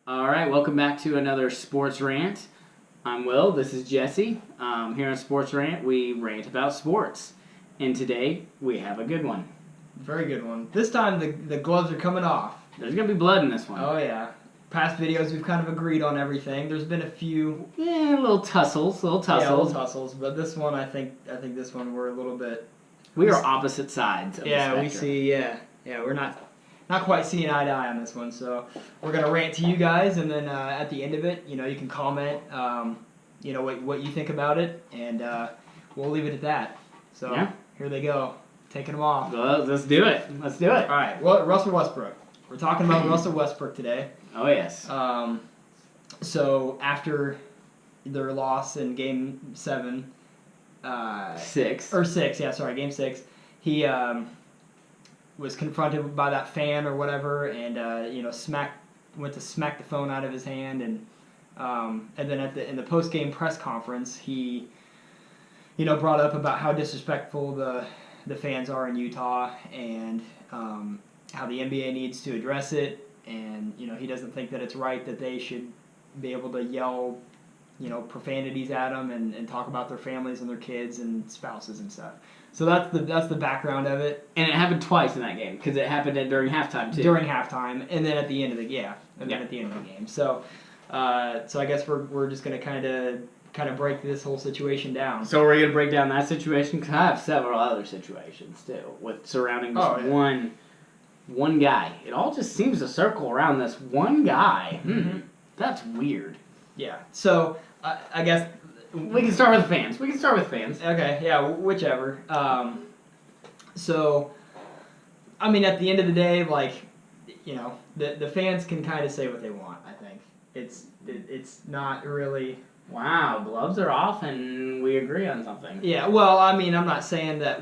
All right, welcome back to another Sports Rant. I'm Will. This is Jesse. Here on Sports Rant, we rant about sports, and today we have a good one. Very good one. This time the gloves are coming off. There's gonna be blood in this one. Oh yeah. Past videos we've kind of agreed on everything. There's been a few little tussles. Yeah, little tussles, but this one I think this one we're a little bit. We are opposite sides of the spectrum. We see. Yeah, we're not quite seeing eye to eye on this one. So we're gonna rant to you guys, and then at the end of it, you can comment, what you think about it, and we'll leave it at that. So yeah. Here they go, taking them off. Well, let's do it. All right. Well, Russel Westbrook. We're talking about Russel Westbrook today. Oh yes. So after their loss in Game 7, Game 6, he was confronted by that fan or whatever, and went to smack the phone out of his hand, and then in the post game press conference, he brought up about how disrespectful the fans are in Utah, and how the NBA needs to address it, and he doesn't think that it's right that they should be able to yell profanities at them and talk about their families and their kids and spouses and stuff. So that's the background of it. And it happened twice in that game because it happened during halftime too. During halftime, and then at the end of the then at the end of the game. So I guess we're just gonna kind of break this whole situation down. So we're gonna break down that situation because I have several other situations too with surrounding just one guy. It all just seems to circle around this one guy. That's weird. Yeah. So I guess we can start with fans. Okay. Yeah. Whichever. So, I mean, at the end of the day, the fans can kind of say what they want. I think it's not really. Wow, gloves are off, and we agree on something. Yeah. Well, I mean, I'm not saying that.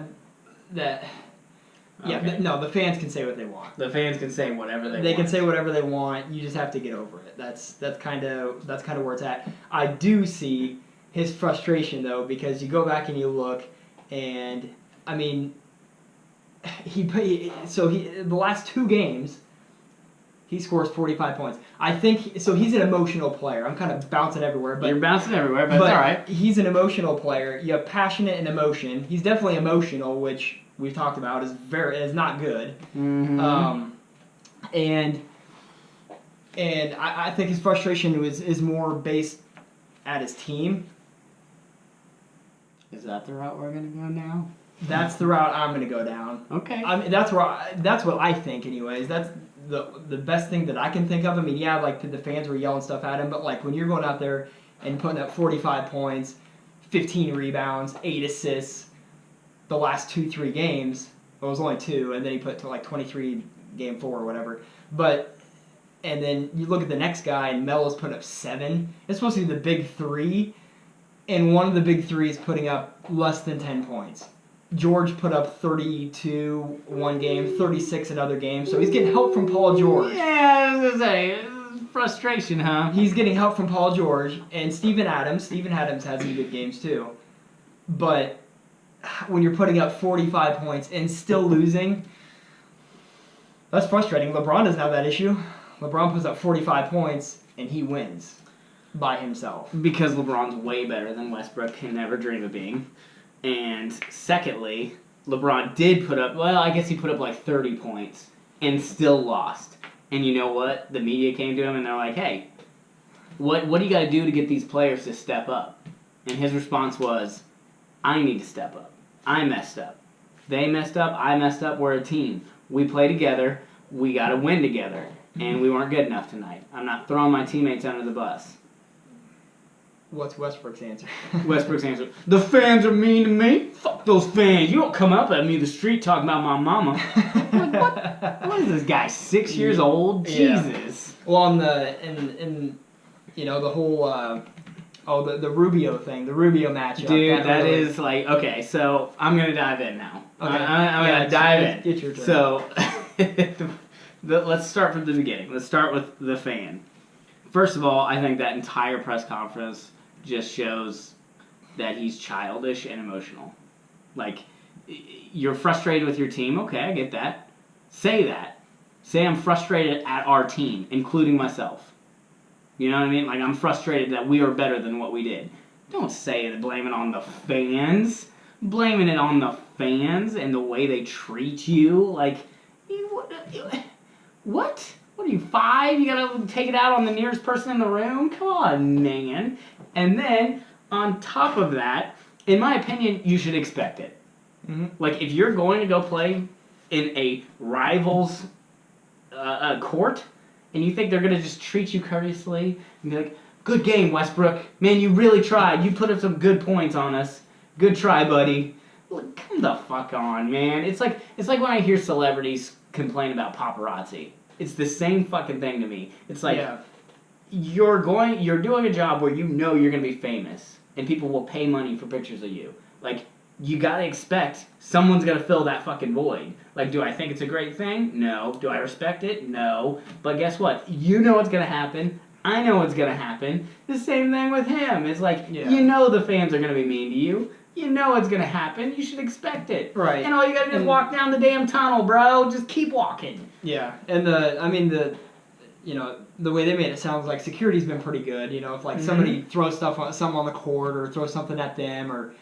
Yeah, okay. No, the fans can say what they want. The fans can say whatever they want. They can say whatever they want. You just have to get over it. That's kind of where it's at. I do see his frustration though, because you go back and you look, and I mean, the last 2 games, he scores 45 points. I think so. He's an emotional player. I'm kind of bouncing everywhere, but you're bouncing everywhere, but it's all right. He's an emotional player. You have passionate and emotion. He's definitely emotional, which we've talked about is not good. Mm-hmm. And I think his frustration is more based at his team. Is that the route we're gonna go now? That's the route I'm gonna go down. Okay. I mean, that's what I think, anyways. That's the best thing that I can think of. I mean, yeah, the fans were yelling stuff at him, but when you're going out there and putting up 45 points, 15 rebounds, 8 assists, the last 2-3 games, well, it was only 2, and then he put to 23 game 4 or whatever. And then you look at the next guy, and Melo's putting up 7. It's supposed to be the big 3, and one of the big 3 is putting up less than 10 points. George put up 32 one game, 36 another game, so he's getting help from Paul George. Yeah, I was gonna say, frustration, huh? He's getting help from Paul George, and Steven Adams has some good games too. But when you're putting up 45 points and still losing, that's frustrating. LeBron doesn't have that issue. LeBron puts up 45 points and he wins by himself. Because LeBron's way better than Westbrook can never dream of being. And secondly, LeBron did put up, I guess he put up 30 points and still lost. And you know what? The media came to him and they're like, hey, what do you got to do to get these players to step up? And his response was, I need to step up. I messed up. They messed up. I messed up. We're a team. We play together. We got to win together. And we weren't good enough tonight. I'm not throwing my teammates under the bus. What's Westbrook's answer? Westbrook's answer, the fans are mean to me. Fuck those fans. You don't come up at me in the street talking about my mama. What is this guy, 6 years old? Jesus. Well, the whole... the Rubio thing, the Rubio matchup. Dude, that is okay, so I'm going to dive in now. Okay. I'm going to dive in. Get your turn. So, let's start from the beginning. Let's start with the fan. First of all, I think that entire press conference just shows that he's childish and emotional. You're frustrated with your team. Okay, I get that. Say that. Say I'm frustrated at our team, including myself. You know what I mean? Like, I'm frustrated that we are better than what we did. Don't say it and blame it on the fans. Blaming it on the fans and the way they treat you. Like, what? What are you, 5? You gotta take it out on the nearest person in the room? Come on, man. And then, on top of that, in my opinion, you should expect it. Mm-hmm. Like, if you're going to go play in a rival's court, and you think they're going to just treat you courteously, and be like, good game, Westbrook. Man, you really tried. You put up some good points on us. Good try, buddy. Look, come the fuck on, man. It's like when I hear celebrities complain about paparazzi. It's the same fucking thing to me. It's like, you're doing a job where you know you're going to be famous, and people will pay money for pictures of you. Like, you gotta expect someone's gonna fill that fucking void. Like, do I think it's a great thing? No. Do I respect it? No. But guess what? You know what's gonna happen. I know what's gonna happen. The same thing with him. It's like, you know the fans are gonna be mean to you. You know what's gonna happen. You should expect it. Right. And all you gotta do is walk down the damn tunnel, bro. Just keep walking. Yeah. And the way they made it sounds like security's been pretty good. You know, if like somebody throws something on the court or throws something at them or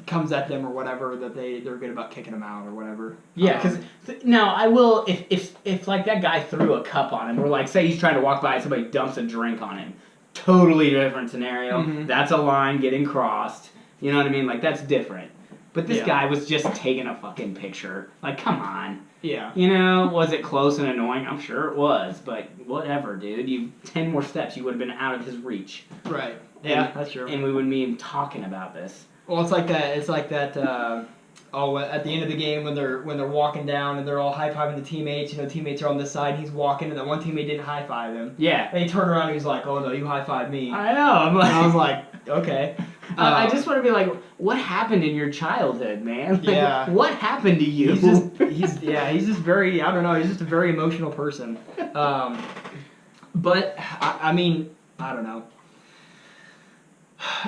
comes at them or whatever, that they're good about kicking them out or whatever. Yeah, because now I will, if like that guy threw a cup on him, or like say he's trying to walk by and somebody dumps a drink on him, totally different scenario. Mm-hmm. That's a line getting crossed. You know what I mean? Like, that's different. But this guy was just taking a fucking picture. Like, come on. Yeah. You know, was it close and annoying? I'm sure it was, but whatever, dude. 10 more steps, you would have been out of his reach. Right. Yeah, that's true. And we wouldn't be even talking about this. Well, it's like that. It's like that. At the end of the game when they're walking down and they're all high fiving the teammates. Teammates are on this side. He's walking, and that one teammate didn't high five him. Yeah. And he turned around and he's like, "Oh no, you high five me." I know. I was like, okay. I just want to be like, what happened in your childhood, man? Like, what happened to you? He's just very. I don't know. He's just a very emotional person. But I mean, I don't know.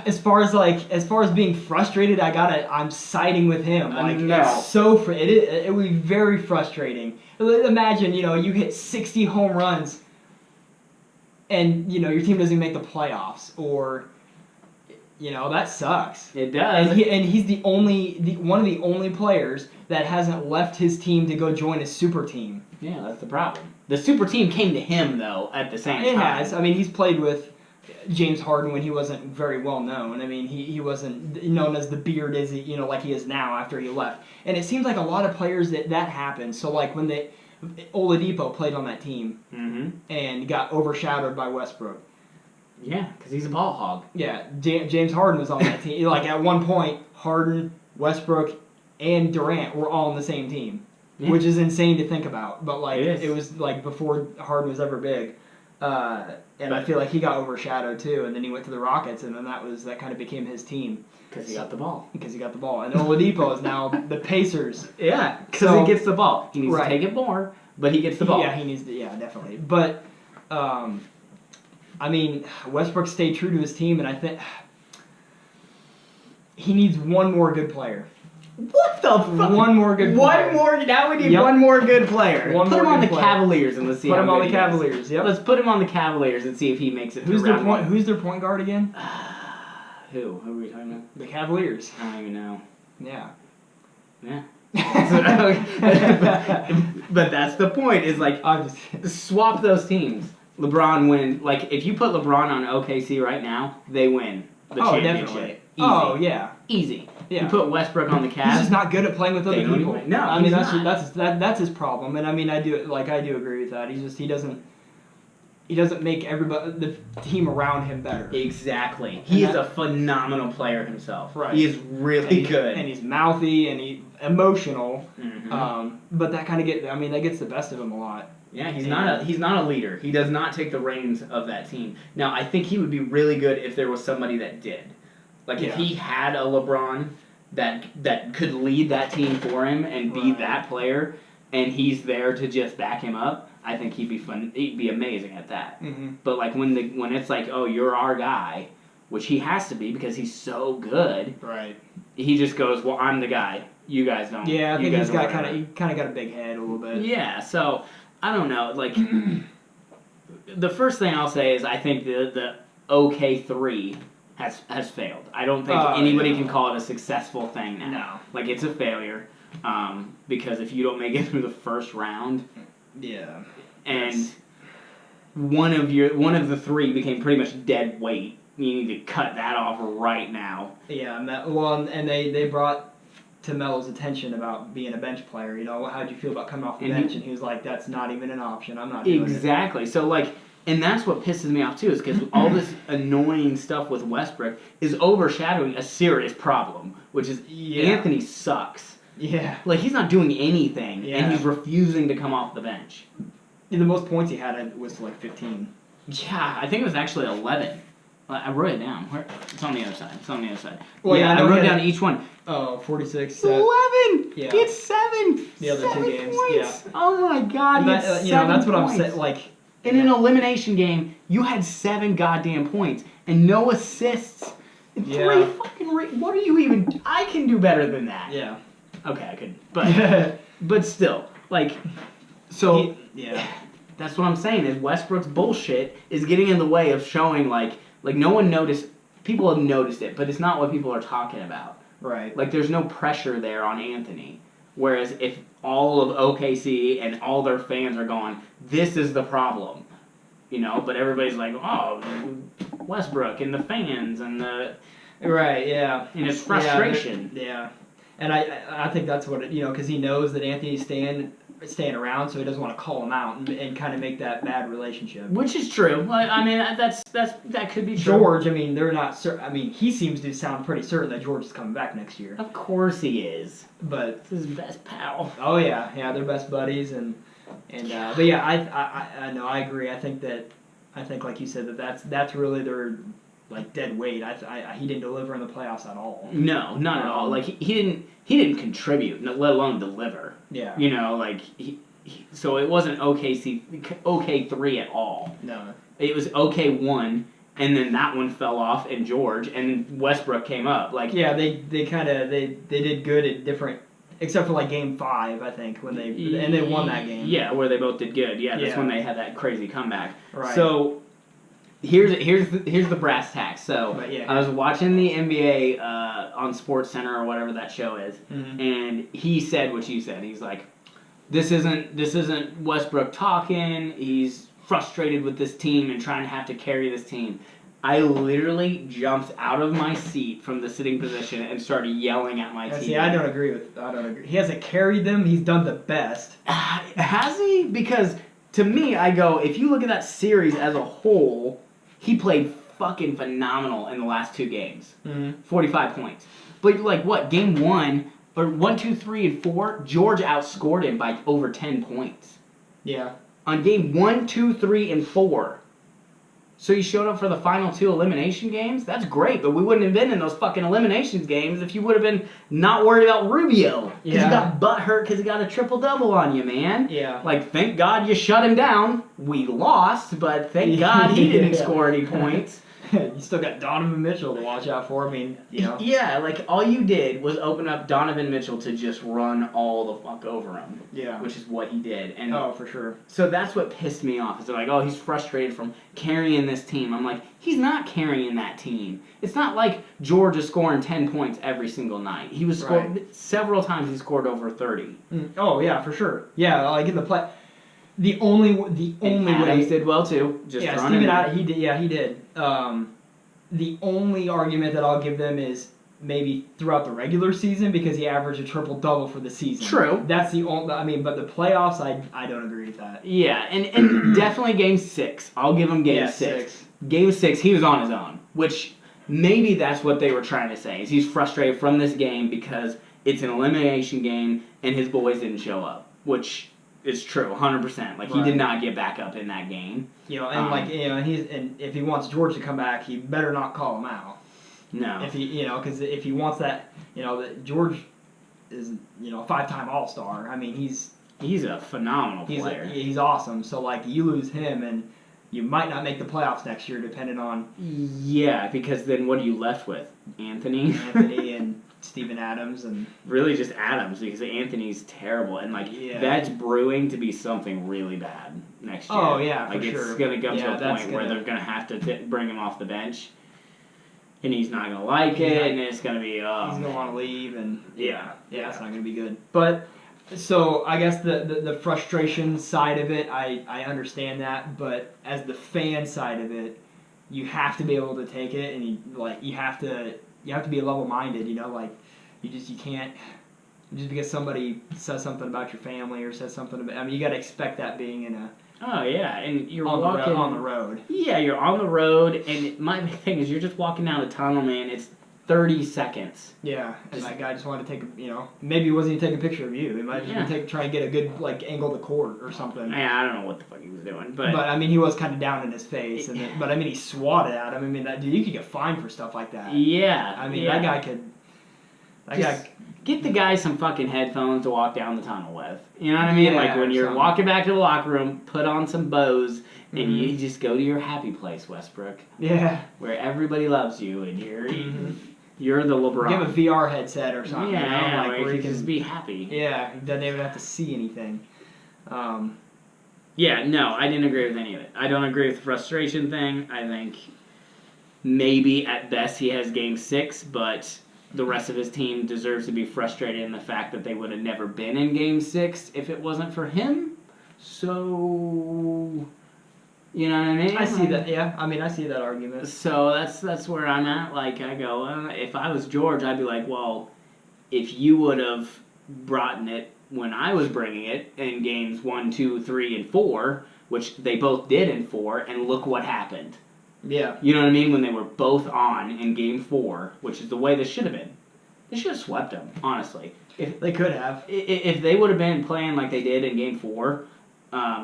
As far as being frustrated, I'm siding with him. Like, it's it would be very frustrating. Imagine, you hit 60 home runs and, your team doesn't even make the playoffs, or, that sucks. It does. And he's one of the only players that hasn't left his team to go join a super team. Yeah, that's the problem. The super team came to him, though, at the same time. It has. I mean, he's played with James Harden when he wasn't very well known. I mean, he wasn't known as the beard as like he is now after he left. And it seems like a lot of players that happened. So like when Oladipo played on that team and got overshadowed by Westbrook. Yeah, because he's a ball hog. Yeah, James Harden was on that team. Like at one point, Harden, Westbrook, and Durant were all on the same team, which is insane to think about. But like it was like before Harden was ever big. And I feel like he got overshadowed too, and then he went to the Rockets, and then that kind of became his team. Because he got the ball. And Oladipo is now the Pacers. Yeah, because he gets the ball. He needs to take it more, but he gets the ball. Yeah, he needs to. Yeah, definitely. But, I mean, Westbrook stayed true to his team, and I think he needs one more good player. What the fuck? One more good player. Now we need one more good player. Put him on the Cavaliers and let's see how good he is. Put him on the Cavaliers, yep. Let's put him on the Cavaliers and see if he makes it. Who's their point guard again? Who? Who are we talking about? The Cavaliers. I don't even know. Yeah. Yeah. But that's the point, is like, swap those teams. LeBron win. Like, if you put LeBron on OKC right now, they win the championship. Definitely. Easy. Oh, yeah. Easy. Yeah. You put Westbrook on the Cavs. He's just not good at playing with other people. No, I mean that's his problem, and I mean I do agree with that. He doesn't make the team around him better. Exactly. He is a phenomenal player himself. Right. He is really good. And he's mouthy and he's emotional. Mm-hmm. But that kind of that gets the best of him a lot. Yeah, he's not a leader. He does not take the reins of that team. Now, I think he would be really good if there was somebody that did. Like, if he had a LeBron that could lead that team for him and be that player, and he's there to just back him up, I think he'd be fun. He'd be amazing at that. Mm-hmm. But like when it's like, oh, you're our guy, which he has to be because he's so good. Right. He just goes, well, I'm the guy. You guys don't. Yeah, I think he kind of got a big head a little bit. Yeah. So I don't know. Like, the first thing I'll say is I think the OK3 has failed. I don't think anybody can call it a successful thing now. No. Like, it's a failure. Because if you don't make it through the first round, yeah, and one of the three became pretty much dead weight, you need to cut that off right now. Yeah, and they brought to Melo's attention about being a bench player. You know, how'd you feel about coming off the bench? And he was like, "That's not even an option. I'm not doing it." Exactly. So like, and that's what pisses me off too, is because all this annoying stuff with Westbrook is overshadowing a serious problem, which is Anthony sucks. Yeah. Like, he's not doing anything, Yeah. and he's refusing to come off the bench. The most points he had was like 15. Yeah, I think it was actually 11. I wrote it down. It's on the other side. It's on the other side. Well, yeah, I wrote down each one. Oh, 46. 11! Yeah. It's 7! The other 7 two games, points. Oh my god, that's what I'm saying. Like, in an elimination game, you had 7 goddamn points and no assists. And 3 fucking what are you even... I can do better than that. Yeah. Okay, I couldn't. But still, like, so... That's what I'm saying, is Westbrook's bullshit is getting in the way of showing, like no one noticed... People have noticed it, but it's not what people are talking about. Right. Like, there's no pressure there on Anthony. Whereas if all of OKC and all their fans are going, this is the problem, you know, but everybody's like, oh, Westbrook and the fans and the... Right, yeah. And it's frustration. Yeah. And I think that's what, because he knows that Anthony's staying around, so he doesn't want to call him out and kind of make that bad relationship. Which is true. I mean, that could be true. George, I mean, they're not certain. I mean, he seems to sound pretty certain that George is coming back next year. Of course he is. But it's his best pal. Oh yeah, they're best buddies, but yeah, I know, I agree. I think like you said that's really their like dead weight. He didn't deliver in the playoffs at all. No, not at all. Like he didn't contribute, let alone deliver. Yeah. You know, like so it wasn't OK3 at all. No. It was OK1, and then that one fell off, and George, and Westbrook came up. Like, yeah, they did good at different, except for like Game 5, I think, when they won that game. Yeah, where they both did good. Yeah, that's when they had that crazy comeback. Right. So here's the brass tacks. So I was watching the NBA on SportZrant or whatever that show is, and he said what you said. He's like, this isn't Westbrook talking. He's frustrated with this team and trying to have to carry this team. I literally jumped out of my seat from the sitting position and started yelling at my team. See, I don't agree. He hasn't carried them. He's done the best. Has he? Because to me, I go, if you look at that series as a whole, he played fucking phenomenal in the last 2 games. 45 points. But like what? Game 1 or 1, 2, 3, and 4, George outscored him by over 10 points. Yeah. On game 1, 2, 3, and 4. So you showed up for the final 2 elimination games? That's great, but we wouldn't have been in those fucking eliminations games if you would have been not worried about Rubio. Because he got butthurt because he got a triple-double on you, man. Yeah. Like, thank God you shut him down. We lost, but thank God he didn't score any points. You still got Donovan Mitchell to watch out for. I mean, Yeah, like, all you did was open up Donovan Mitchell to just run all the fuck over him. Yeah. Which is what he did. And for sure. So that's what pissed me off. Is they're like, oh, he's frustrated from carrying this team. I'm like, he's not carrying that team. It's not like George is scoring 10 points every single night. He was scored several times. He scored over 30. Oh, yeah, for sure. Yeah, like in the play. The only way did well too. Just Steven Adams, he did. Yeah, he did. The only argument that I'll give them is maybe throughout the regular season because he averaged a triple-double for the season. True. That's the only. I mean, but the playoffs, I don't agree with that. Yeah, and definitely Game 6. I'll give him Game 6. Game 6, he was on his own, which maybe that's what they were trying to say. Is he's frustrated from this game because it's an elimination game and his boys didn't show up, which. It's true, 100%. Like, he did not get back up in that game. And if he wants George to come back, he better not call him out. No. If he, because if he wants that, that George is, a 5-time All-Star. I mean, he's a phenomenal player. He's awesome. So, like, you lose him, and you might not make the playoffs next year, depending on. Yeah, because then what are you left with? Anthony and Steven Adams and really just Adams because Anthony's terrible and that's brewing to be something really bad. next year. Oh, yeah, for like sure. it's going to come to a point where they're going to have to bring him off the bench, and he's not going to like it, and it's going to be, he's going to want to leave, and yeah, it's not going to be good. But so I guess the frustration side of it, I understand that, but as the fan side of it, you have to be able to take it, and you have to be level-minded. Like you can't. Just because somebody says something about your family or says something about, I mean, you got to expect that being in a. Oh yeah, and you're walking on the road. Yeah, you're on the road, and my big thing is you're just walking down the tunnel, man. It's 30 seconds. Yeah, and that guy just wanted to take maybe he wasn't even taking a picture of you. He might just be trying to get a good angle of the court or something. Yeah, I don't know what the fuck he was doing, but I mean, he was kind of down in his face, but I mean, he swatted at him. I mean, that dude, you could get fined for stuff like that. Yeah, I mean, that guy could. Get the guy some fucking headphones to walk down the tunnel with. You know what I mean? Yeah, like when you're walking back to the locker room, put on some Bose, and you just go to your happy place, Westbrook. Yeah. Where everybody loves you, and you're the LeBron. Give a VR headset or something. Yeah, where you you can just be happy. Yeah, he doesn't even have to see anything. Yeah, no, I didn't agree with any of it. I don't agree with the frustration thing. I think maybe at best he has game 6, but the rest of his team deserves to be frustrated in the fact that they would have never been in game 6 if it wasn't for him. So, you know what I mean? I see that, yeah. I mean, I see that argument. So that's where I'm at. Like, I go, if I was George, I'd be like, well, if you would have brought it when I was bringing it in games 1, 2, 3, and 4, which they both did in 4, and look what happened. Yeah. You know what I mean? When they were both on in game 4, which is the way this should have been. They should have swept them, honestly. If they could have. If they would have been playing like they did in game 4,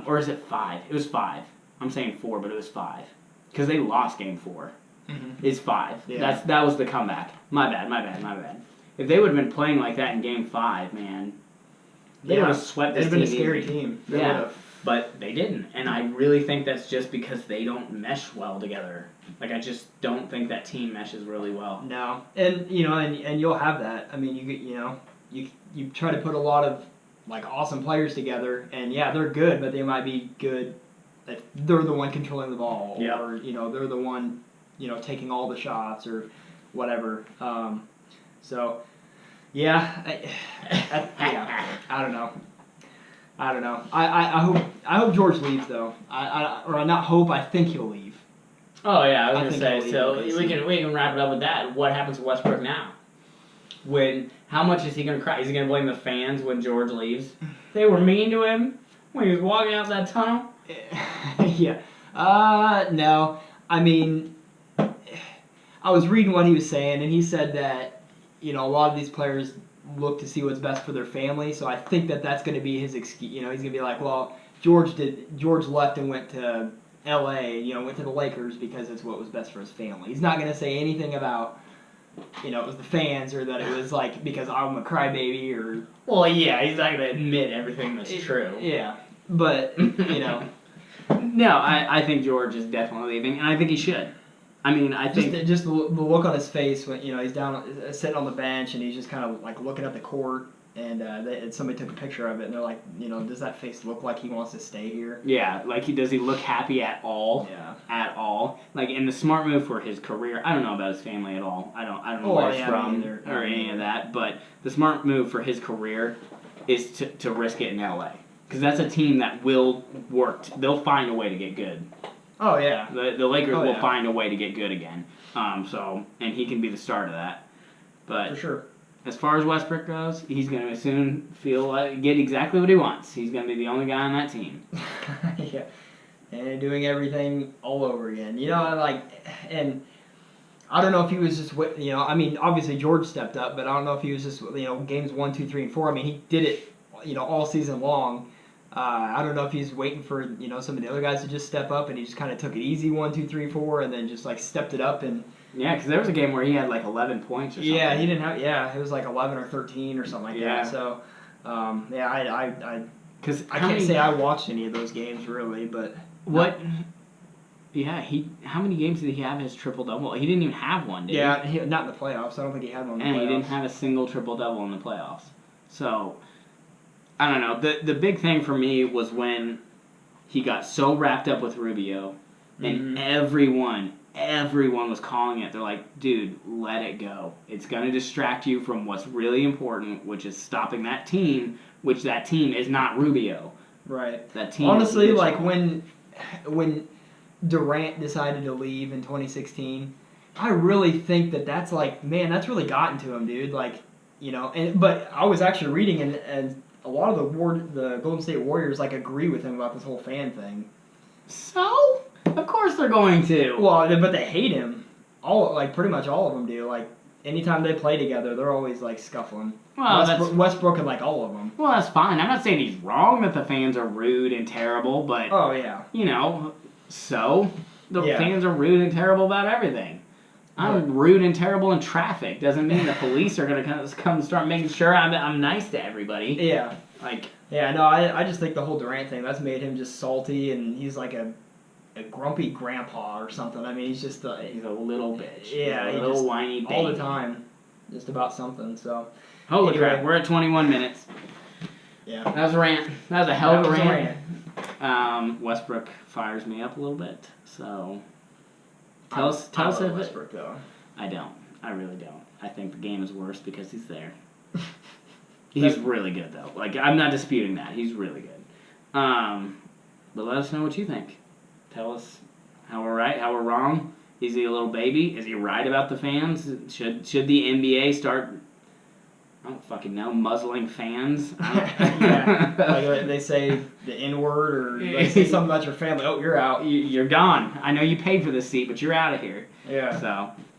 or is it 5? It was 5. I'm saying 4, but it was 5. Because they lost game 4. Mm-hmm. It's 5. Yeah. That was the comeback. My bad. If they would have been playing like that in game 5, man, they would have swept this team. They'd have been a scary team. They would have. But they didn't, and I really think that's just because they don't mesh well together. Like, I just don't think that team meshes really well. No, and and you'll have that. I mean, you try to put a lot of awesome players together, and yeah, they're good, but they might be good if they're the one controlling the ball, or they're the one taking all the shots or whatever. So yeah, I don't know. I hope George leaves though. Or not hope. I think he'll leave. Oh yeah, I was gonna say. So we can wrap it up with that. What happens to Westbrook now? How much is he gonna cry? Is he gonna blame the fans when George leaves? They were mean to him when he was walking out that tunnel. Yeah. No. I mean, I was reading what he was saying, and he said that a lot of these players look to see what's best for their family. So I think that's going to be his excuse. He's going to be like, well, George left and went to L.A. Went to the Lakers because it's what was best for his family. He's not going to say anything about it was the fans or that it was because I'm a crybaby or. Well, yeah, he's not going to admit everything that's true. Yeah, but No, I think George is definitely leaving, and I think he should. I mean, I think just the look on his face when he's down sitting on the bench and he's just kind of looking at the court, and somebody took a picture of it and they're like, does that face look like he wants to stay here? Yeah, does he look happy at all? Yeah, at all. In the smart move for his career, I don't know about his family at all. I don't know where he's from or any of that. But the smart move for his career is to risk it in LA because that's a team that will work. They'll find a way to get good. Oh, yeah. The Lakers will find a way to get good again. And he can be the start of that. But for sure. As far as Westbrook goes, he's going to soon get exactly what he wants. He's going to be the only guy on that team. Yeah. And doing everything all over again. And I don't know if he was just, I mean, obviously George stepped up, but I don't know if he was just, games 1, 2, 3, and 4. I mean, he did it, all season long. I don't know if he's waiting for some of the other guys to just step up, and he just kind of took it easy 1, 2, 3, 4, and then just stepped it up and. Yeah, because there was a game where he had 11 points or something. Yeah, he didn't have. Yeah, it was 11 or 13 or something like that. So, I can't say I watched any of those games really, but what? Yeah, how many games did he have his triple double? He didn't even have one, did he? Yeah, not in the playoffs. I don't think he had one. And he didn't have a single triple double in the playoffs. So. I don't know. The big thing for me was when he got so wrapped up with Rubio, and Mm-hmm. everyone was calling it. They're like, dude, let it go. It's going to distract you from what's really important, which is stopping that team, which that team is not Rubio. Right. That team Honestly, is like when Durant decided to leave in 2016, I really think that's like, man, that's really gotten to him, dude. Like, but I was actually reading and a lot of the Golden State Warriors like agree with him about this whole fan thing. So, of course they're going to. Well, but they hate him. Pretty much all of them do. Like anytime they play together, they're always like scuffling. Well, Westbrook and like all of them. well, that's fine. I'm not saying he's wrong that the fans are rude and terrible, but Oh yeah. So the Yeah. fans are rude and terrible about everything. I'm rude and terrible in traffic. Doesn't mean the police are gonna come start making sure I'm nice to everybody. Yeah. Like, Yeah, no, I just think the whole Durant thing, that's made him just salty, and he's like a grumpy grandpa or something. I mean, he's just he's a little bitch. Yeah, he's a he little just, whiny baby. all the time, just about something. So Holy Anyway. crap, we're at 21 minutes. yeah, That was a rant. That was a hell of a That was a rant. Westbrook fires me up a little bit, so tell us I if love it. Westbrook though. I don't. I really don't. I think the game is worse because he's there. He's really good though. Like, I'm not disputing that. He's really good. But let us know what you think. Tell us how we're right, how we're wrong. Is he a little baby? Is he right about the fans? Should the NBA start? I don't fucking know. Muzzling fans. Yeah, like they say the N word or they say something about your family. Oh, you're out. You're gone. I know you paid for this seat, but you're out of here. Yeah. So,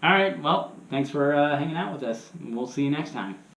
all right. Well, thanks for hanging out with us. We'll see you next time.